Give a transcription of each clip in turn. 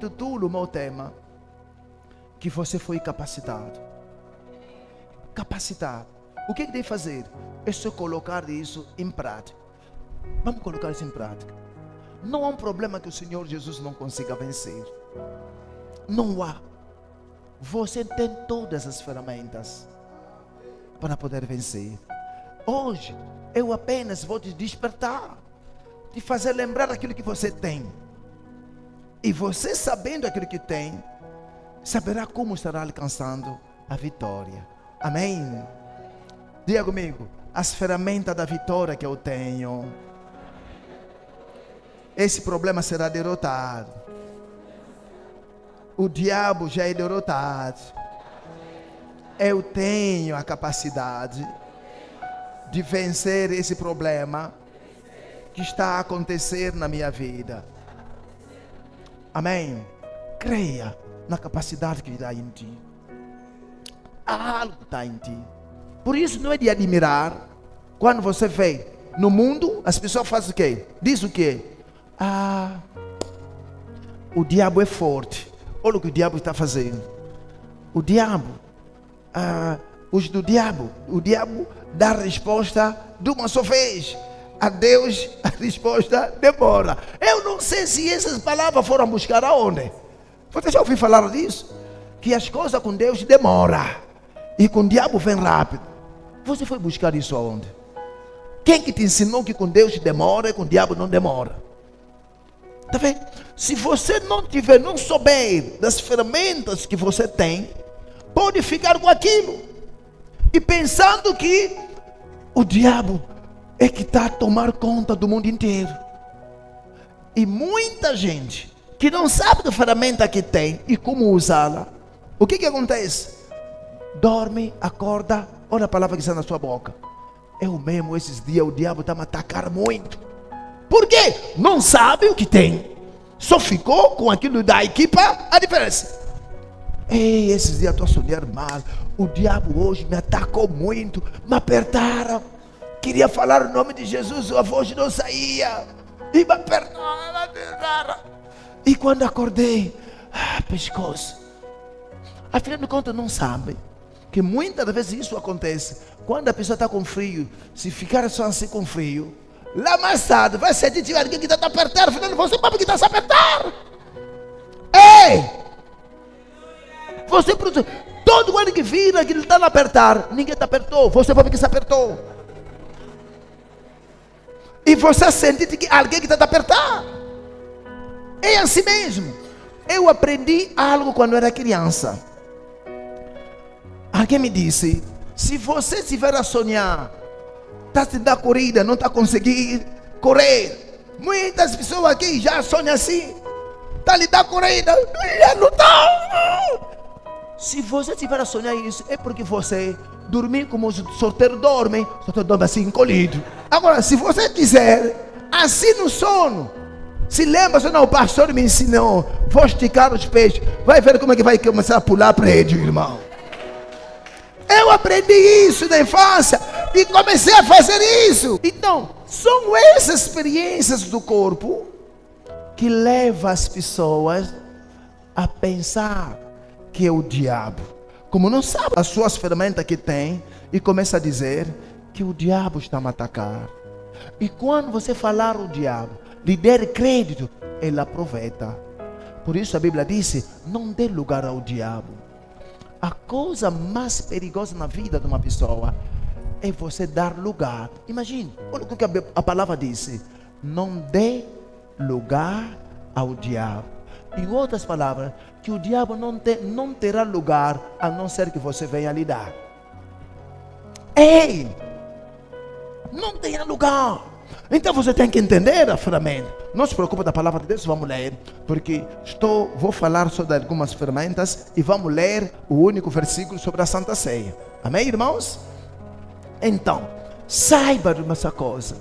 intitulo o meu tema que você foi capacitado. Capacitado. O que deve fazer? É só colocar isso em prática. Vamos colocar isso em prática. Não há um problema que o Senhor Jesus não consiga vencer. Não há. Você tem todas as ferramentas para poder vencer. Hoje, eu apenas vou te despertar, te fazer lembrar aquilo que você tem. E você, sabendo aquilo que tem, saberá como estará alcançando a vitória. Amém? Diga comigo: as ferramentas da vitória que eu tenho, esse problema será derrotado. O diabo já é derrotado. Eu tenho a capacidade de vencer esse problema que está a acontecer na minha vida. Amém? Creia na capacidade que está em ti. Algo está em ti. Por isso não é de admirar quando você vê no mundo as pessoas fazem o quê? Diz o quê? O diabo é forte. Olha o que o diabo está fazendo. O diabo, o diabo dá resposta de uma só vez. A Deus a resposta demora. Eu não sei se essas palavras foram buscar aonde. Você já ouviu falar disso? Que as coisas com Deus demoram e com o diabo vem rápido. Você foi buscar isso aonde? Quem que te ensinou que com Deus demora e com o diabo não demora? Tá vendo? Se você não souber das ferramentas que você tem, pode ficar com aquilo e pensando que o diabo é que está a tomar conta do mundo inteiro. E muita gente que não sabe da ferramenta que tem e como usá-la, o que acontece? Dorme, acorda, olha a palavra que está na sua boca. Eu mesmo, esses dias, o diabo está me atacando muito. Por quê? Não sabe o que tem. Só ficou com aquilo da equipa, a diferença. Ei, esses dias estou a sonhar mal. O diabo hoje me atacou muito, me apertaram. Queria falar o nome de Jesus, a voz não saía. E me apertaram. E quando acordei, pescoço. Afinal de contas, não sabe que muitas vezes isso acontece quando a pessoa está com frio. Se ficar só assim com frio, lá mais tarde vai sentir que alguém que está a apertar. Afinal, você sabe que está a se apertar. Ei! Você, todo mundo que vira que ele está a apertar, ninguém te apertou, você sabe que se apertou. E você sente que alguém que está a apertar. É assim mesmo. Eu aprendi algo quando era criança. Alguém me disse: se você estiver a sonhar, está se dando corrida, não está conseguindo correr. Muitas pessoas aqui já sonham assim. Está lhe dando corrida, já não está. Se você estiver a sonhar isso, é porque você dormir como o solteiro dorme assim encolhido. Agora, se você quiser, assim no sono, se lembra, não, o pastor me ensinou, vou esticar os pés, vai ver como é que vai começar a pular prédio, irmão. Eu aprendi isso na infância e comecei a fazer isso. Então, são essas experiências do corpo que levam as pessoas a pensar que é o diabo. Como não sabe as suas ferramentas que tem, e começa a dizer que o diabo está a me atacar. E quando você falar o diabo, lhe der crédito, ele aproveita. Por isso a Bíblia diz: não dê lugar ao diabo. A coisa mais perigosa na vida de uma pessoa é você dar lugar. Imagine, olha o que a palavra diz: não dê lugar ao diabo. Em outras palavras, que o diabo não terá lugar a não ser que você venha lhe dar. Ei! Não tenha lugar. Então você tem que entender a ferramenta. Não se preocupe da palavra de Deus, vamos ler. Porque vou falar sobre algumas ferramentas e vamos ler o único versículo sobre a Santa Ceia. Amém, irmãos? Então, saiba de uma coisa: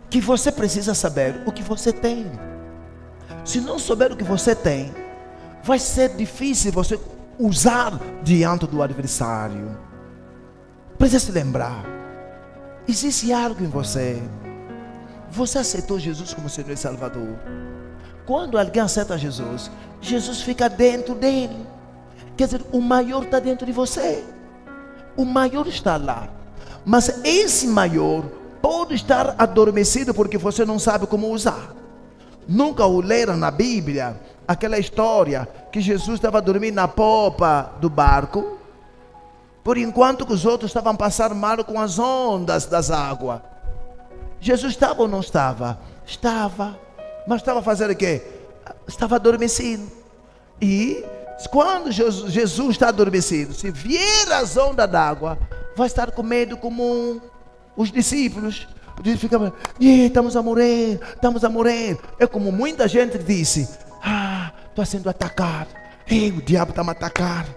que você precisa saber o que você tem. Se não souber o que você tem, vai ser difícil você usar diante do adversário. Precisa se lembrar: existe algo em você. Você aceitou Jesus como Senhor e Salvador. quando alguém aceita Jesus, Jesus fica dentro dele. Quer dizer, o maior está dentro de você. O maior está lá. Mas esse maior pode estar adormecido porque você não sabe como usar. Nunca o leram na Bíblia aquela história que Jesus estava dormindo na popa do barco, por enquanto que os outros estavam passando mal com as ondas das águas. Jesus estava ou não estava? Estava. Mas estava fazendo o quê? Estava adormecido. E quando Jesus está adormecido, se vier as ondas d'água, vai estar com medo como os discípulos. Os discípulos ficam, estamos a morrer, estamos a morrer. É como muita gente disse, estou sendo atacado. O diabo está me atacando.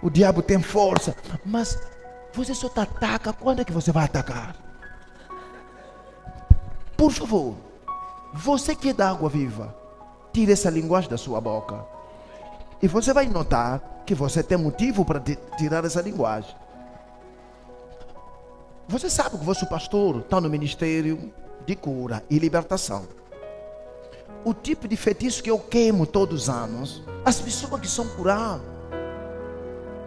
O diabo tem força. Mas você só te ataca, quando é que você vai atacar? Por favor, você que é da água viva, tire essa linguagem da sua boca. E você vai notar que você tem motivo para tirar essa linguagem. Você sabe que você, pastor, está no ministério de cura e libertação. O tipo de feitiço que eu queimo todos os anos, as pessoas que são curadas,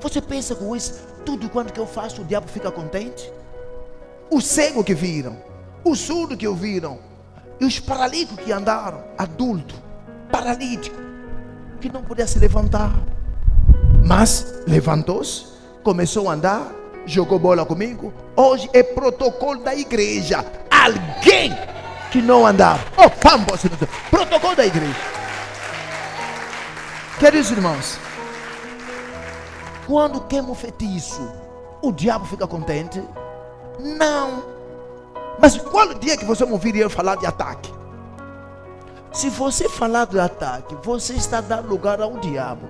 você pensa com isso, tudo quanto que eu faço, o diabo fica contente? O cego que viram, o surdo que ouviram, e os paralíticos que andaram, adulto, paralítico, que não podia se levantar, mas levantou-se, começou a andar, jogou bola comigo. Hoje é protocolo da igreja. Alguém que não andava, protocolo da igreja. Queridos irmãos, quando queima o feitiço, o diabo fica contente? Não. Mas qual dia que você me ouviria eu falar de ataque? Se você falar de ataque, você está dando lugar ao diabo.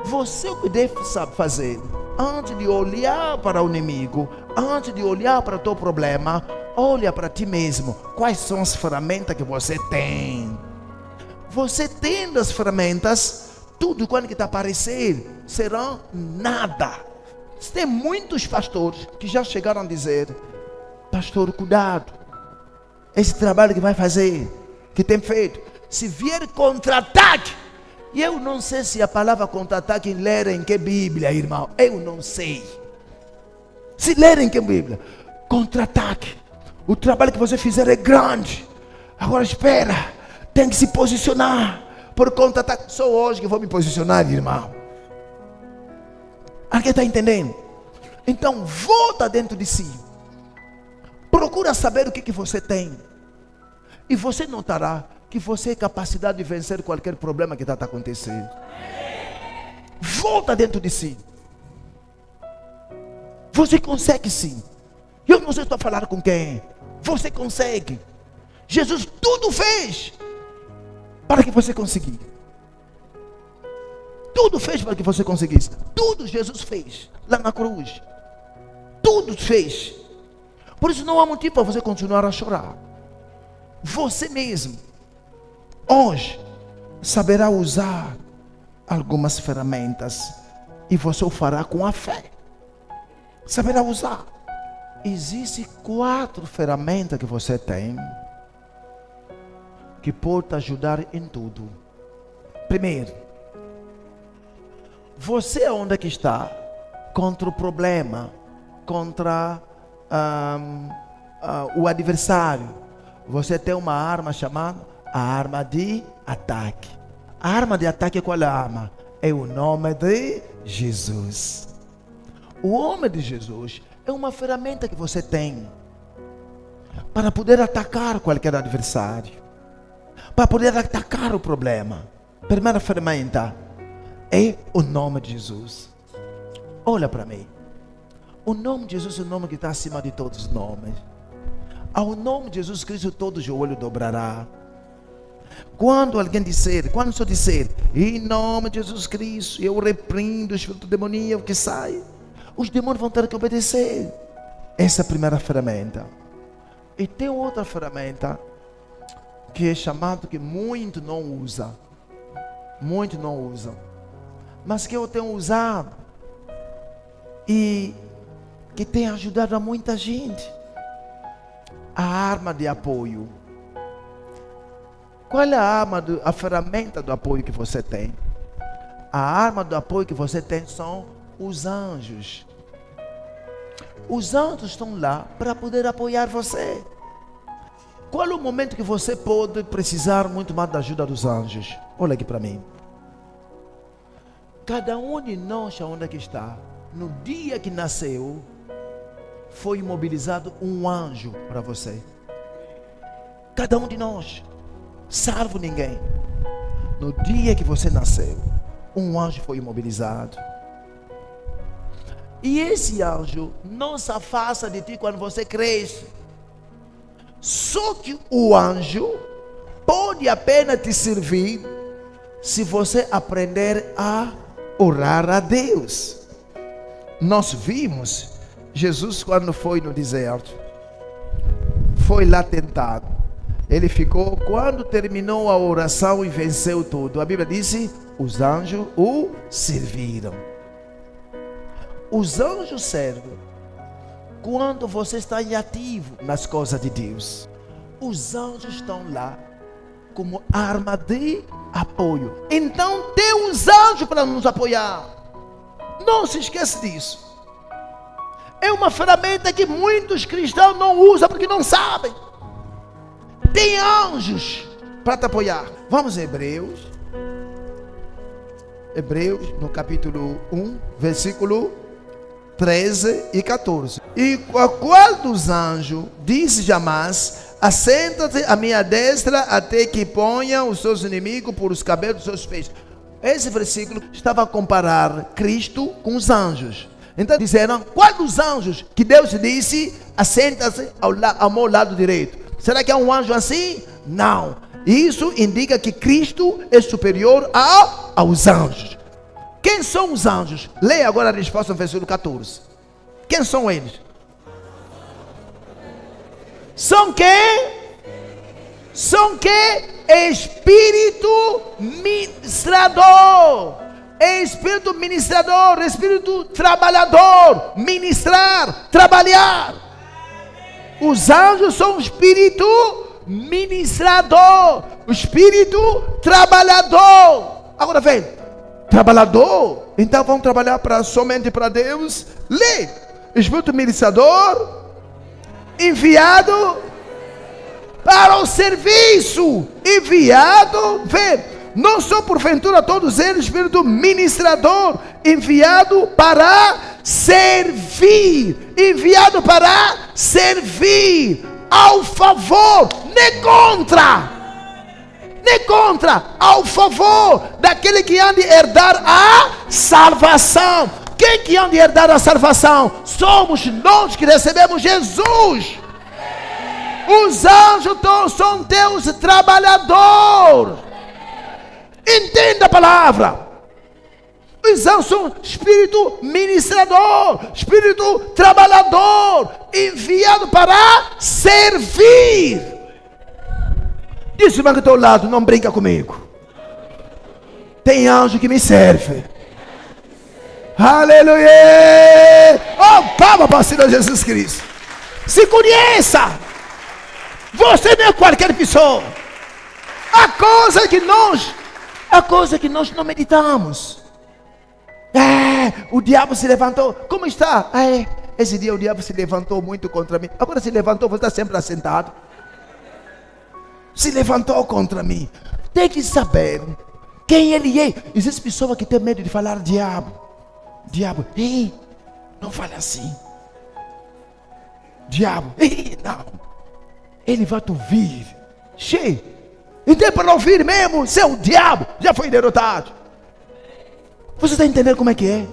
Você o que deve fazer, antes de olhar para o inimigo, antes de olhar para o teu problema, olha para ti mesmo. Quais são as ferramentas que você tem? Você tendo as ferramentas, tudo quando que te aparecer, será nada. Tem muitos pastores que já chegaram a dizer, pastor, cuidado, esse trabalho que vai fazer, que tem feito, se vier contra-ataque, e eu não sei se a palavra contra-ataque lerem em que Bíblia, irmão, eu não sei. Se lerem em que Bíblia, contra-ataque, o trabalho que você fizer é grande, agora espera, tem que se posicionar, por contra-ataque. Só hoje que vou me posicionar, irmão. Alguém está entendendo? Então volta dentro de si, procura saber o que você tem, e você notará que você tem capacidade de vencer qualquer problema que está acontecendo. Volta dentro de si. Você consegue sim. Eu não sei se estou a falar com quem. Você consegue. Jesus tudo fez para que você conseguisse. Tudo fez para que você conseguisse. Tudo Jesus fez lá na cruz. Tudo fez. Por isso não há motivo para você continuar a chorar. Você mesmo hoje saberá usar algumas ferramentas, e você o fará com a fé. Saberá usar. Existem 4 ferramentas que você tem que pode te ajudar em tudo. Primeiro, você onde é que está? Contra o problema, contra o adversário. Você tem uma arma chamada a arma de ataque. A arma de ataque é qual é a arma? É o nome de Jesus. O nome de Jesus é uma ferramenta que você tem para poder atacar qualquer adversário, para poder atacar o problema. Primeira ferramenta é o nome de Jesus. Olha para mim. O nome de Jesus é o nome que está acima de todos os nomes. Ao nome de Jesus Cristo todo joelho dobrará. Quando alguém disser, quando só disser, em nome de Jesus Cristo, eu repreendo o espírito demoníaco que sai, os demônios vão ter que obedecer. Essa é a primeira ferramenta. E tem outra ferramenta que é chamada, que muito não usa, mas que eu tenho usado e que tem ajudado a muita gente. A arma de apoio. Qual é a arma, a ferramenta do apoio que você tem? A arma do apoio que você tem são os anjos. Os anjos estão lá para poder apoiar você. Qual é o momento que você pode precisar muito mais da ajuda dos anjos? Olha aqui para mim. Cada um de nós, onde é que está, no dia que nasceu, foi imobilizado um anjo para você. Cada um de nós, salvo ninguém. No dia que você nasceu, um anjo foi imobilizado. E esse anjo não se afasta de ti quando você cresce. Só que o anjo pode apenas te servir se você aprender a orar a Deus. Nós vimos Jesus quando foi no deserto. Foi lá tentado. Ele ficou, quando terminou a oração e venceu tudo, a Bíblia disse, os anjos o serviram. Os anjos servem quando você está ativo nas coisas de Deus. Os anjos estão lá como arma de apoio. Então tem os anjos para nos apoiar. Não se esqueça disso. É uma ferramenta que muitos cristãos não usam porque não sabem. Tem anjos para te apoiar. Vamos a Hebreus. Hebreus no capítulo 1, versículo 13 e 14. E qual dos anjos disse jamais: assenta-te à minha destra até que ponha os seus inimigos por os cabelos dos seus pés? Esse versículo estava a comparar Cristo com os anjos. Então disseram, qual dos anjos que Deus disse, assenta-se ao meu lado direito? Será que é um anjo assim? Não. Isso indica que Cristo é superior aos anjos. Quem são os anjos? Leia agora a resposta no versículo 14. Quem são eles? São quem? São quem? Espírito ministrador. Espírito ministrador, espírito trabalhador. Ministrar, trabalhar. Os anjos são espírito ministrador, o espírito trabalhador. Agora vem, trabalhador. Então vamos trabalhar somente para Deus. Lê, espírito ministrador, enviado para o serviço, enviado, vê, não só porventura todos eles, espírito ministrador, enviado para servir, enviado para servir, ao favor, nem contra, ao favor daquele que há de herdar a salvação. Quem que há de herdar a salvação? Somos nós que recebemos Jesus. Os anjos são Deus trabalhador. Entenda a palavra. Os anjos são espírito ministrador, espírito trabalhador, enviado para servir. Diz o irmão que está ao lado, não brinca comigo. Tem anjo que me serve. Aleluia! Oh, palma para o Senhor Jesus Cristo. Se conheça. Você não é qualquer pessoa. A coisa que nós não meditamos. O diabo se levantou. Como está? Esse dia o diabo se levantou muito contra mim. Agora se levantou, você está sempre assentado. Se levantou contra mim. Tem que saber quem ele é. Existe pessoa que tem medo de falar diabo. Diabo, ei, não fale assim. Diabo, ei, não. Ele vai te ouvir. Cheio. Então para ouvir mesmo, seu diabo já foi derrotado. Você está entendendo como é que é?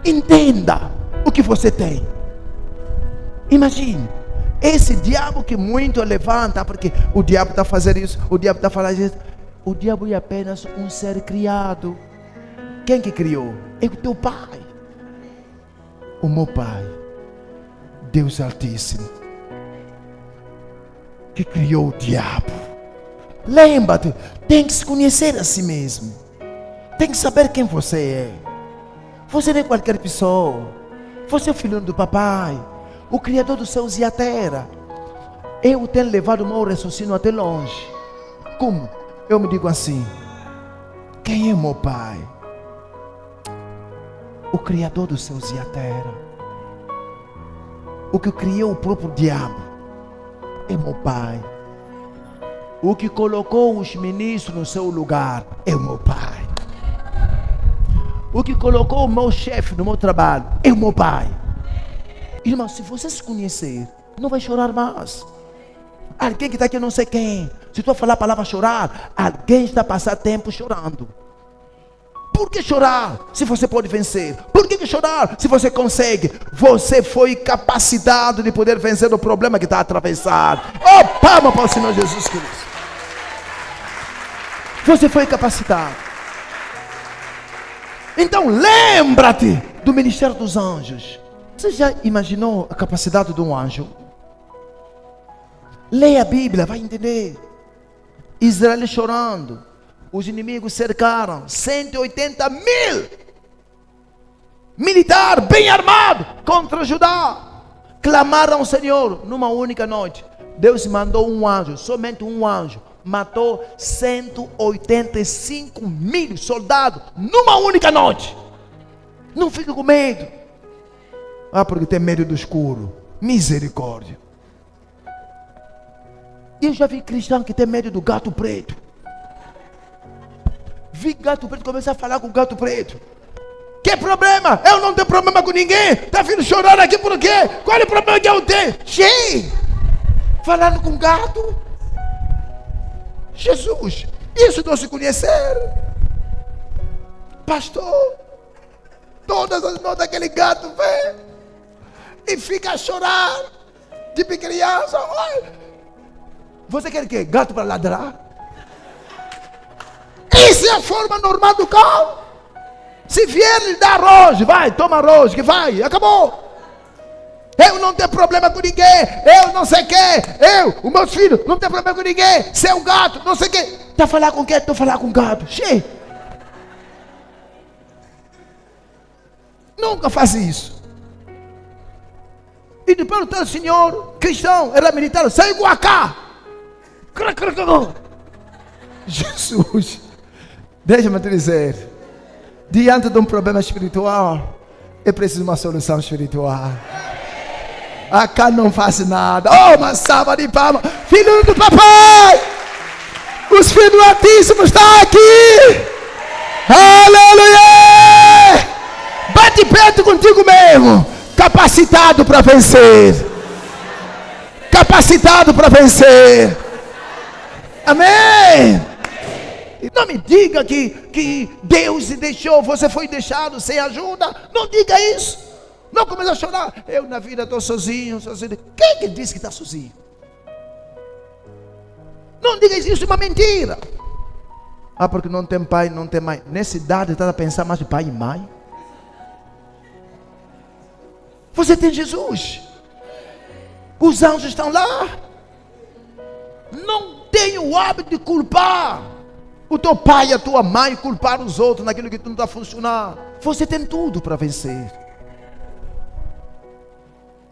Entenda o que você tem. Imagine, esse diabo que muito levanta, porque o diabo está fazendo isso, o diabo está falando isso. O diabo é apenas um ser criado. Quem que criou? É o teu pai. O meu pai, Deus Altíssimo, que criou o diabo. Lembra-te, tem que se conhecer a si mesmo. Tem que saber quem você é. Você não é qualquer pessoa. Você é o filho do papai, o Criador dos céus e a terra. Eu tenho levado o meu raciocínio até longe. Como? eu me digo assim: quem é meu Pai? O Criador dos céus e a terra, o que criou o próprio diabo, é meu Pai. O que colocou os ministros no seu lugar é o meu Pai. O que colocou o meu chefe no meu trabalho é o meu Pai. Irmão, se você se conhecer, não vai chorar mais. Alguém que está aqui, não sei quem, se tu falar a palavra chorar, alguém está a passar tempo chorando. Por que chorar se você pode vencer? Por que chorar se você consegue? Você foi capacitado de poder vencer o problema que está atravessado. Oh, palma para o Senhor Jesus Cristo. Você foi capacitado. Então lembra-te do ministério dos anjos. Você já imaginou a capacidade de um anjo? Leia a Bíblia, vai entender. Israel chorando. Os inimigos cercaram 180 mil militar bem armado contra Judá. Clamaram ao Senhor numa única noite. Deus mandou um anjo, somente um anjo, matou 185 mil soldados numa única noite. Não fique com medo. Porque tem medo do escuro. Misericórdia. Eu já vi cristão que tem medo do gato preto. Vi gato preto, começar a falar com o gato preto. Que problema? Eu não tenho problema com ninguém. Está vindo chorando aqui por quê? Qual é o problema que eu tenho? Cheio. Falando com gato. Jesus, isso não se conhecer. Pastor, todas as noites aquele gato vem e fica a chorar. Tipo criança. Você quer o quê? Gato para ladrar? Essa é a forma normal do cão. Se vier lhe dar arroz, vai, toma arroz, que vai, acabou. Eu não tenho problema com ninguém. Eu não sei o que. Os meus filhos, não tenho problema com ninguém. Seu gato, não sei o que. Está a falar com quem? Estou a falar com gato. Cheio. Nunca faz isso. E depois o senhor cristão, era militar, saiu com a cá. Jesus. Deixa-me te dizer, diante de um problema espiritual, é preciso uma solução espiritual. Acá não faz nada. Oh, uma salva de palmas. Filho do papai, os filhos do Altíssimo estão aqui. Aleluia. Bate perto contigo mesmo. Capacitado para vencer. Capacitado para vencer. Amém. Não me diga que Deus te deixou, você foi deixado sem ajuda. Não diga isso. Não comece a chorar. Eu na vida estou sozinho. Quem que disse que está sozinho? Não diga isso, isso é uma mentira. Porque não tem pai, não tem mãe. Nessa idade está a pensar mais de pai e mãe. Você tem Jesus. Os anjos estão lá. Não tenha o hábito de culpar o teu pai e a tua mãe, culpar os outros naquilo que não está funcionando. Você tem tudo para vencer.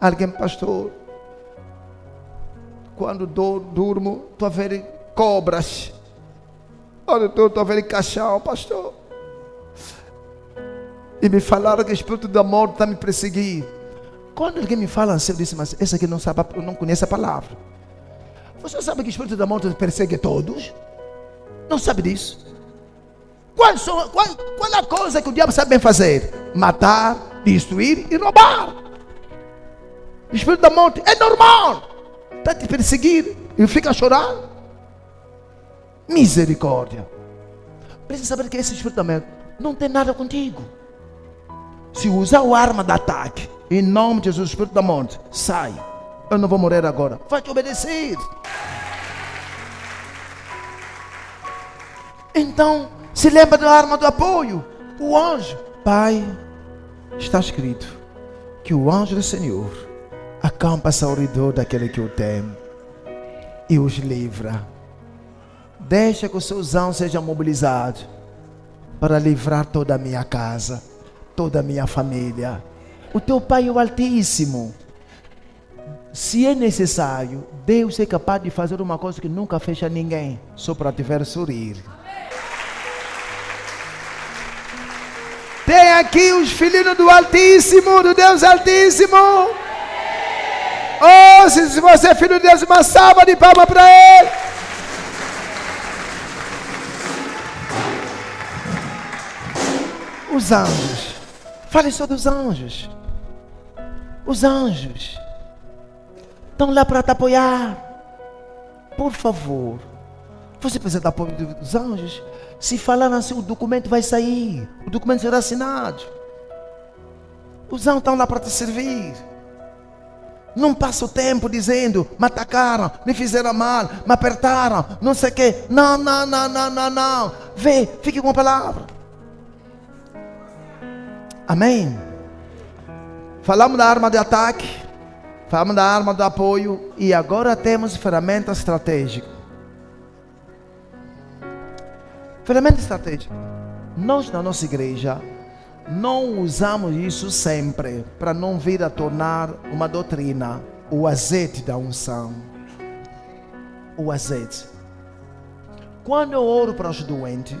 Alguém, pastor, quando durmo, estou a ver cobras. Olha, estou a ver caixão, pastor. E me falaram que o espírito da morte está me perseguindo. Quando alguém me fala assim, eu disse, mas esse aqui não sabe, não conhece a palavra. Você sabe que o espírito da morte persegue todos? Não sabe disso? Qual é a coisa que o diabo sabe bem fazer? Matar, destruir e roubar. O espírito da morte é normal. Está te perseguir e fica a chorar. Misericórdia. Precisa saber que esse espírito da morte não tem nada contigo. Se usar a arma de ataque, em nome de Jesus, o espírito da morte, sai. Eu não vou morrer agora. Vai te obedecer. Então, se lembra da arma do apoio, o anjo. Pai, está escrito que o anjo do Senhor acampa-se ao redor daquele que o teme e os livra. Deixa que os seus anjos sejam mobilizados para livrar toda a minha casa, toda a minha família. O teu Pai é o Altíssimo. se é necessário, Deus é capaz de fazer uma coisa que nunca fez a ninguém, só para te ver sorrir. Tem aqui os filhinhos do Altíssimo, do Deus Altíssimo. Oh, se você é filho de Deus, uma salva de palmas para Ele. Os anjos. Fale só dos anjos. Os anjos estão lá para te apoiar. Por favor. Você precisa do apoio dos anjos. Se falar assim, o documento vai sair. O documento será assinado. Os anjos estão lá para te servir. Não passa o tempo dizendo, me atacaram, me fizeram mal, me apertaram, não sei o quê. Não, não, não, não, não, não. Vê, fique com a palavra. Amém? Falamos da arma de ataque, falamos da arma de apoio e agora temos ferramenta estratégica. Ferramenta estratégica. Nós na nossa igreja não usamos isso sempre para não vir a tornar uma doutrina. O azeite da unção. O azeite. Quando eu oro para os doentes,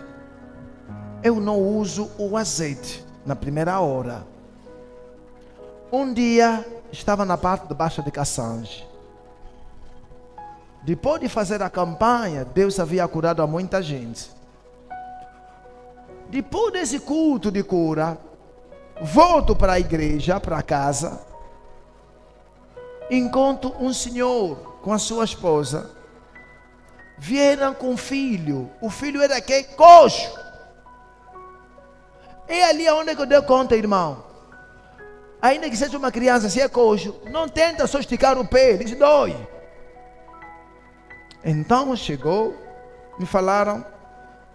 eu não uso o azeite na primeira hora. Um dia estava na parte de Baixa de Cassange. Depois de fazer a campanha, Deus havia curado a muita gente. Depois desse culto de cura, volto para a igreja, para casa. Encontro um senhor com a sua esposa. Vieram com um filho. O filho era quem? Coxo. É ali onde eu dei conta, irmão. Ainda que seja uma criança, se é coxo, não tenta só esticar o pé, diz dói. Então chegou, me falaram,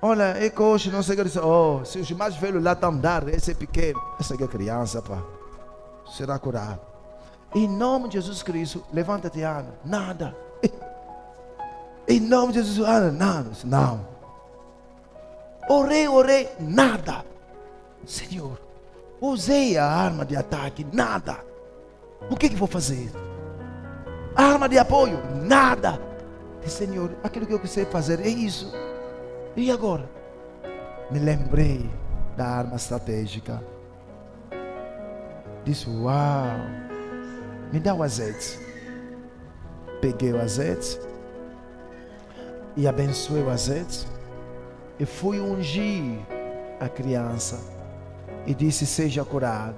olha, é coxo, não sei o que. Disse, oh, se os mais velhos lá estão andando, esse é pequeno. Essa aqui é criança, pá. Será curado. Em nome de Jesus Cristo, levanta-te, Ana. Nada. Em nome de Jesus, Ana, nada. Não. Orei, nada. Senhor, usei a arma de ataque, nada. O que vou fazer? A arma de apoio, nada. Senhor, aquilo que eu quis fazer é isso. E agora? Me lembrei da arma estratégica. Disse, uau, me dá o azeite. Peguei o azeite e abençoei o azeite e fui ungir a criança e disse, seja curado.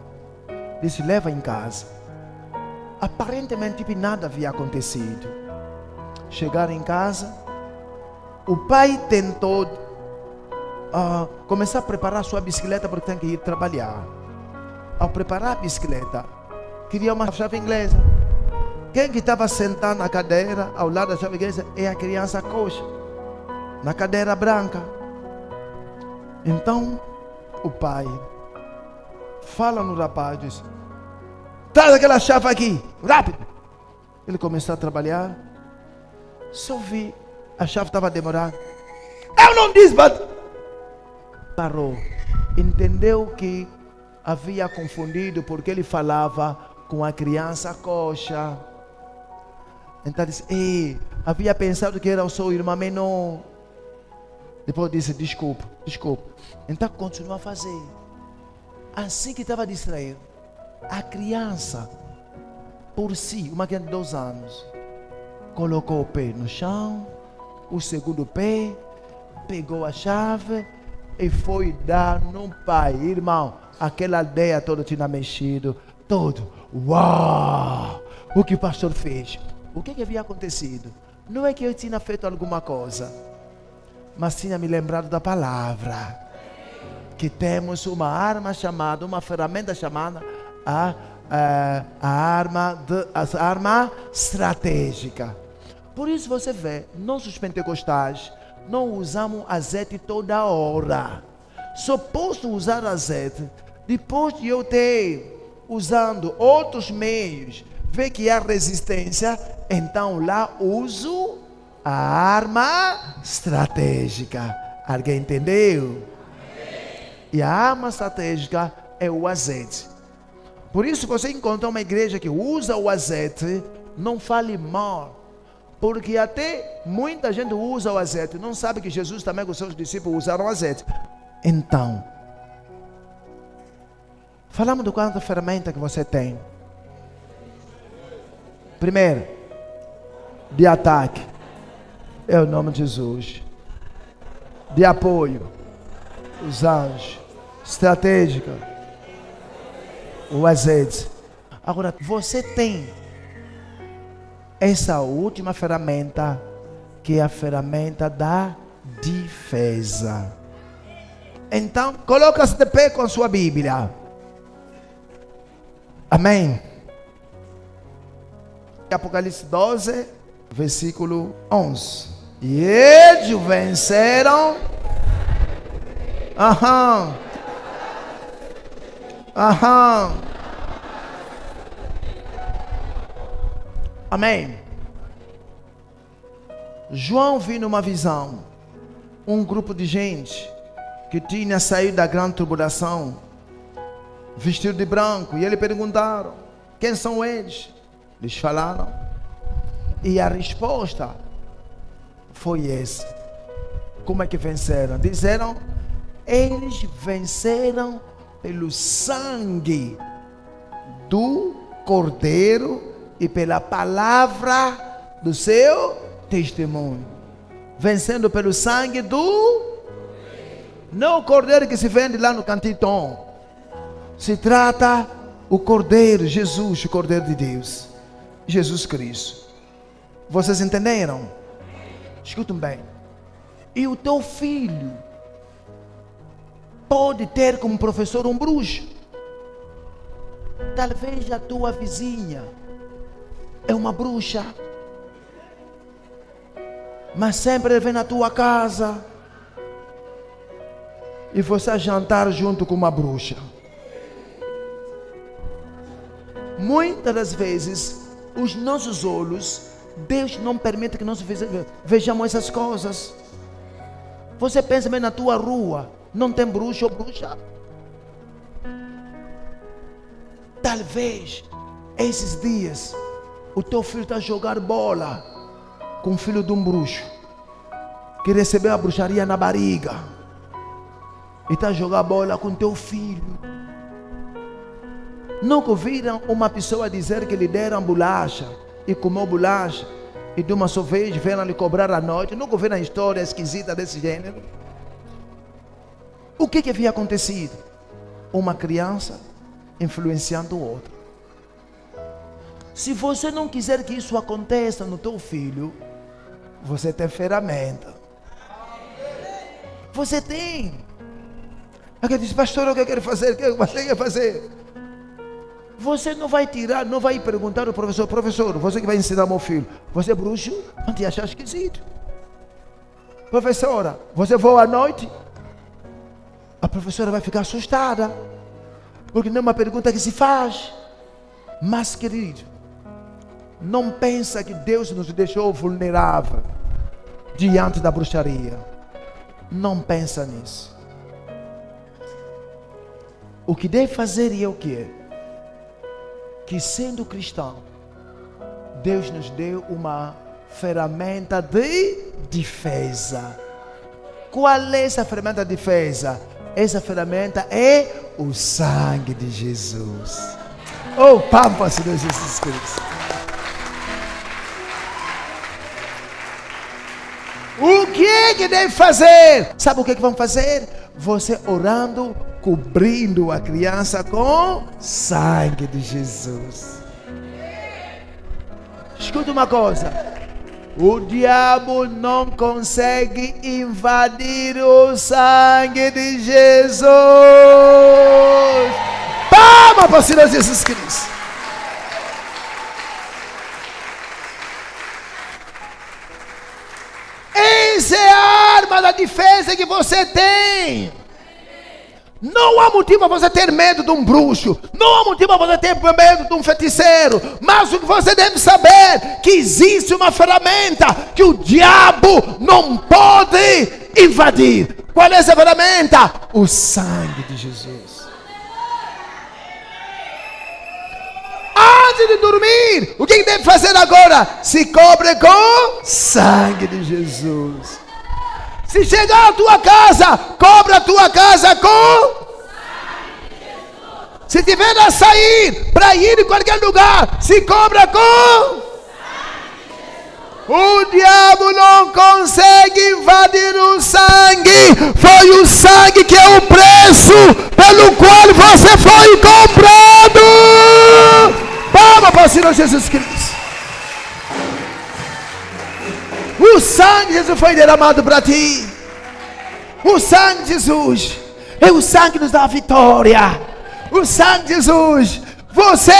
Disse, leva em casa. Aparentemente nada havia acontecido. Chegaram em casa, o pai tentou começar a preparar a sua bicicleta porque tem que ir trabalhar. Ao preparar a bicicleta, queria uma chave inglesa. Quem que estava sentado na cadeira ao lado da chave inglesa é a criança coxa, na cadeira branca. Então o pai fala no rapaz, diz, traz aquela chave aqui, rápido. Ele começou a trabalhar. Só vi, a chave estava demorando. Eu não disse, but... Parou. Entendeu que havia confundido porque ele falava com a criança coxa. Então disse, ei, havia pensado que era o seu irmão menor. Depois disse, desculpa. Então continuou a fazer. Assim que estava distraído, a criança, por si, uma criança de 2 anos, colocou o pé no chão, o segundo pé, pegou a chave e foi dar no pai. Irmão, aquela aldeia toda tinha mexido, todo. Uau! O que o pastor fez? O que havia acontecido? Não é que eu tinha feito alguma coisa, mas tinha me lembrado da palavra. Que temos uma arma chamada, uma ferramenta chamada a arma estratégica. Por isso você vê, nós os pentecostais não usamos azeite toda hora. Só posso usar azeite depois de eu ter usando outros meios, ver que há resistência, então lá uso a arma estratégica. Alguém entendeu? E a arma estratégica é o azeite. Por isso você encontra uma igreja que usa o azeite Não fale mal. Porque até muita gente usa o azeite. Não sabe que Jesus também com os seus discípulos usaram azeite. Então, falamos do quanto ferramenta que você tem. Primeiro, de ataque. É o nome de Jesus. De apoio. Os anjos. Estratégica. O azeite. Agora, você tem essa última ferramenta, que é a ferramenta da defesa. Então, coloca-se de pé com a sua Bíblia. Amém. Apocalipse 12, versículo 11. E eles venceram. Amém. João viu numa visão um grupo de gente que tinha saído da grande tribulação, vestido de branco, e eles perguntaram: quem são eles? Eles falaram, e a resposta foi essa. Como é que venceram? Disseram: eles venceram pelo sangue do Cordeiro e pela palavra do seu testemunho. Vencendo pelo sangue do... Não o cordeiro que se vende lá no Cantitão. Se trata o Cordeiro, Jesus, o Cordeiro de Deus. Jesus Cristo. Vocês entenderam? Escutem bem. E o teu filho pode ter como professor um bruxo. Talvez a tua vizinha é uma bruxa, mas sempre vem na tua casa e você jantar junto com uma bruxa. Muitas das vezes, os nossos olhos, Deus não permite que nós vejamos essas coisas. Você pensa bem, na tua rua não tem bruxo ou bruxa? Talvez esses dias o teu filho está a jogar bola com o filho de um bruxo que recebeu a bruxaria na barriga e está a jogar bola com teu filho. Nunca ouviram uma pessoa dizer que lhe deram bolacha e comeu bolacha e de uma só vez vieram lhe cobrar à noite? Nunca ouviram história esquisita desse gênero? O que havia acontecido? Uma criança influenciando outra. Se você não quiser que isso aconteça no teu filho, você tem ferramenta. Você tem. Alguém diz: pastor, o que eu quero fazer? O que você quer fazer? Você não vai tirar, não vai perguntar ao professor: professor, você que vai ensinar meu filho, você é bruxo? Não te achar esquisito. Professora, você voa à noite? A professora vai ficar assustada, porque não é uma pergunta que se faz. Mas, querido, não pensa que Deus nos deixou vulnerável diante da bruxaria. Não pensa nisso. O que deve fazer é o que? Que sendo cristão, Deus nos deu uma ferramenta de defesa. Qual é essa ferramenta de defesa? Essa ferramenta é o sangue de Jesus. Oh, Pampa, Senhor Jesus Cristo. O que é que deve fazer? Sabe o que é que vão fazer? Você orando, cobrindo a criança com sangue de Jesus. Escuta uma coisa: o diabo não consegue invadir o sangue de Jesus. Palma para o Senhor Jesus Cristo. Essa é a arma da defesa que você tem. Não há motivo para você ter medo de um bruxo. Não há motivo para você ter medo de um feiticeiro. Mas o que você deve saber é que existe uma ferramenta que o diabo não pode invadir. Qual é essa ferramenta? O sangue de Jesus. Antes Antes de dormir, o que deve fazer agora? Se cobre com sangue de Jesus. Se chegar à tua casa, cobre a tua casa com... Se tiver a sair, para ir em qualquer lugar, se cobra com... O diabo não consegue invadir o sangue. Foi o sangue que é o preço pelo qual você foi comprado. Palmas para o Senhor Jesus Cristo. O sangue de Jesus foi derramado para ti. O sangue de Jesus é o sangue que nos dá a vitória. O sangue de Jesus. Você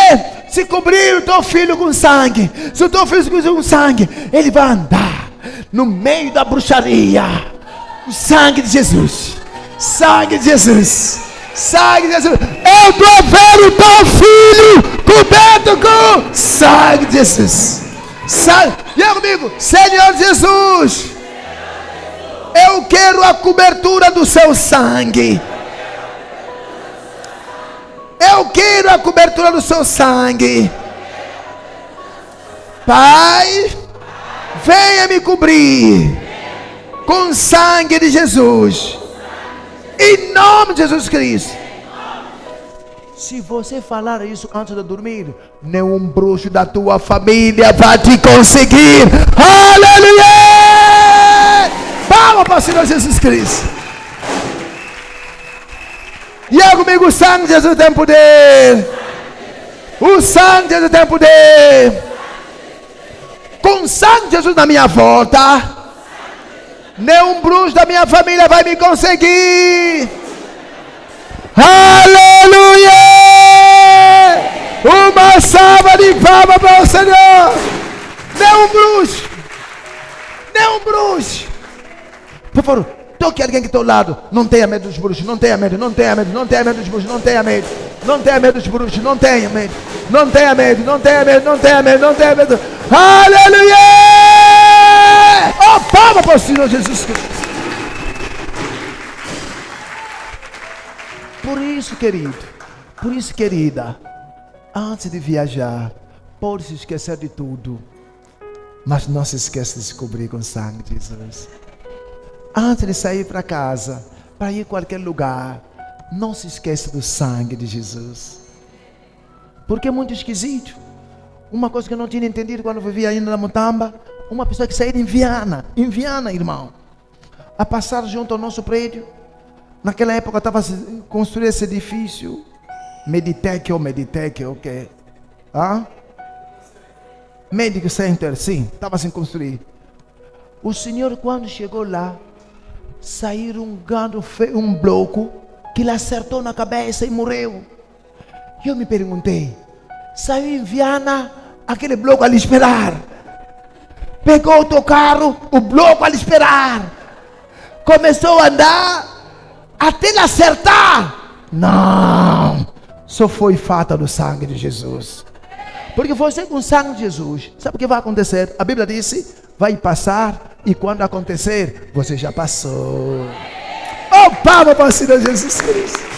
se cobrir o teu filho com sangue. Se o teu filho se cobrir com sangue, ele vai andar no meio da bruxaria. O sangue de Jesus. Sangue de Jesus. Sangue de Jesus. Eu estou a ver o teu filho coberto com sangue de Jesus. Sangue. E aí comigo, Senhor Jesus, eu quero a cobertura do seu sangue. Eu quero a cobertura do seu sangue. Pai, venha me cobrir com o sangue de Jesus. Em nome de Jesus Cristo. Se você falar isso antes de dormir, nenhum bruxo da tua família vai te conseguir. Aleluia! Palmas para o Senhor Jesus Cristo. E é comigo, o sangue de Jesus tem poder. O sangue de Jesus tem poder. Com o sangue de Jesus na minha volta, nenhum bruxo da minha família vai me conseguir. Aleluia! Uma salva de palmas para o Senhor. Nenhum bruxo. Nenhum bruxo. Por favor, toque alguém que está ao lado. Não tenha medo dos bruxos. Não tenha medo. Não tenha medo. Não tenha medo dos bruxos. Não tenha medo. Não tenha medo dos bruxos. Não tenha medo. Não tenha medo. Não tenha medo. Não tenha medo. Não tenha medo. Aleluia! Oh, palma para o Senhor Jesus Cristo. Por isso, querido. Por isso, querida. Antes de viajar, pode se esquecer de tudo. Mas não se esqueça de se cobrir com o sangue de Jesus. Antes de sair para casa, para ir a qualquer lugar, não se esqueça do sangue de Jesus. Porque é muito esquisito. Uma coisa que eu não tinha entendido quando vivia ainda na Mutamba, uma pessoa que saiu em Viana, irmão, a passar junto ao nosso prédio. Naquela época estava construindo esse edifício, Meditec, o quê? Medic Center, sim, estava sem construir. O senhor, quando chegou lá, saiu um bloco que lhe acertou na cabeça e morreu. Eu me perguntei, saiu em Viana, aquele bloco a lhe esperar. Pegou o teu carro, o bloco a lhe esperar. Começou a andar até lhe acertar. Não, só foi falta do sangue de Jesus. Porque você com o sangue de Jesus, sabe o que vai acontecer? A Bíblia disse, vai passar, e quando acontecer, você já passou. Oh, palma para o Senhor Jesus Cristo.